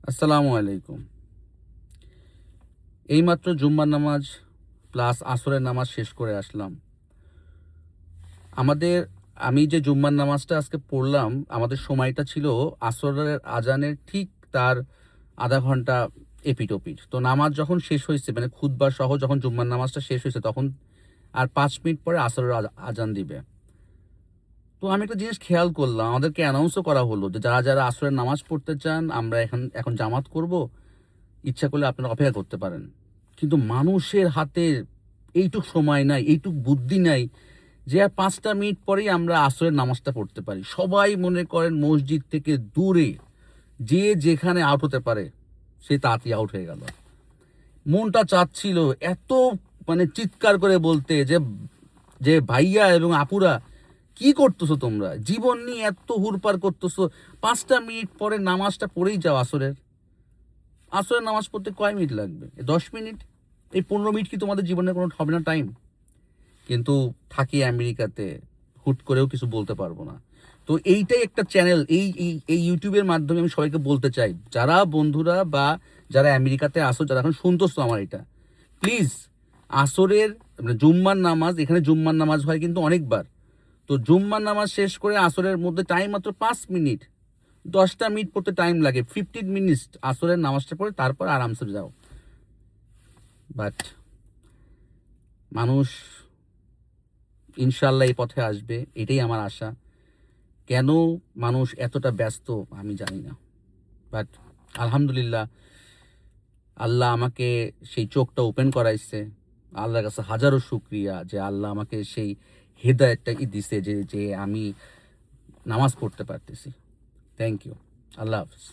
আসসালামু আলাইকুম। এইমাত্র জুম্মার নামাজ প্লাস আসরের নামাজ শেষ করে আসলাম। আমাদের আমি যে জুম্মার নামাজটা আজকে পড়লাম, আমাদের সময়টা ছিল আসরের আজানের ঠিক তার আধা ঘন্টা এপিঠ ওপিঠ। তো নামাজ যখন শেষ হয়েছে, মানে খুতবা সহ যখন জুম্মার নামাজটা শেষ হয়েছে, তখন আর ৫ মিনিট পরে আসরের আজান দিবে। তো আমি একটা জিনিস খেয়াল করলাম, আমাদেরকে অ্যানাউন্সও করা হলো যে যারা যারা আসরের নামাজ পড়তে চান, আমরা এখন জামাত করব, ইচ্ছা করলে আপনারা অপেক্ষা করতে পারেন। কিন্তু মানুষের হাতে এইটুক সময় নাই, এইটুক বুদ্ধি নাই যে আর ৫টা মিনিট পরেই আমরা আসরের নামাজটা পড়তে পারি। সবাই মনে করেন মসজিদ থেকে দূরে, যে যেখানে আউট হতে পারে সে তাড়াতাড়ি আউট হয়ে গেল। মনটা চাচ্ছিল এত, মানে চিৎকার করে বলতে যে যে ভাইয়া এবং আপুরা, কি করতেছো তোমরা? জীবন নিয়ে এত হুড়পাড় করতেছো, ৫টা মিনিট পরে নামাজটা পড়েই যাও আসরের। আসরের নামাজ পড়তে কয় মিনিট লাগবে? ১০ মিনিট? এই ১৫ মিনিট কি তোমাদের জীবনের কোনো হবে না টাইম? কিন্তু থাকি আমেরিকাতে, হুট করেও কিছু বলতে পারবো না। তো এইটাই একটা চ্যানেল, এই ইউটিউবের মাধ্যমে আমি সবাইকে বলতে চাই, যারা বন্ধুরা বা যারা আমেরিকাতে আসো, যারা এখন শুনতেছো আমার এটা, প্লিজ আসরের মানে জুম্মার নামাজ, এখানে জুম্মার নামাজ হয় কিন্তু অনেকবার। তো জুম্মার নামাজ শেষ করে আসরের মধ্যে টাইম মাত্র ৫ মিনিট। ১০টা মিনিট পড়তে টাইম লাগে, 15 মিনিট আসরের নামাজটা পড়ে তারপর আরামসে যাও। বাট মানুষ ইনশাল্লাহ এই পথে আসবে, এটাই আমার আশা। কেন মানুষ এতটা ব্যস্ত আমি জানি না, বাট আলহামদুলিল্লাহ আল্লাহ আমাকে সেই চোখটা ওপেন করাইছে। আল্লাহর কাছে হাজারো শুক্রিয়া যে আল্লাহ আমাকে সেই হেদায়েতটা দিছে যে যে আমি নামাজ পড়তে পারতেছি। Thank you. আল্লাহ হাফিজ।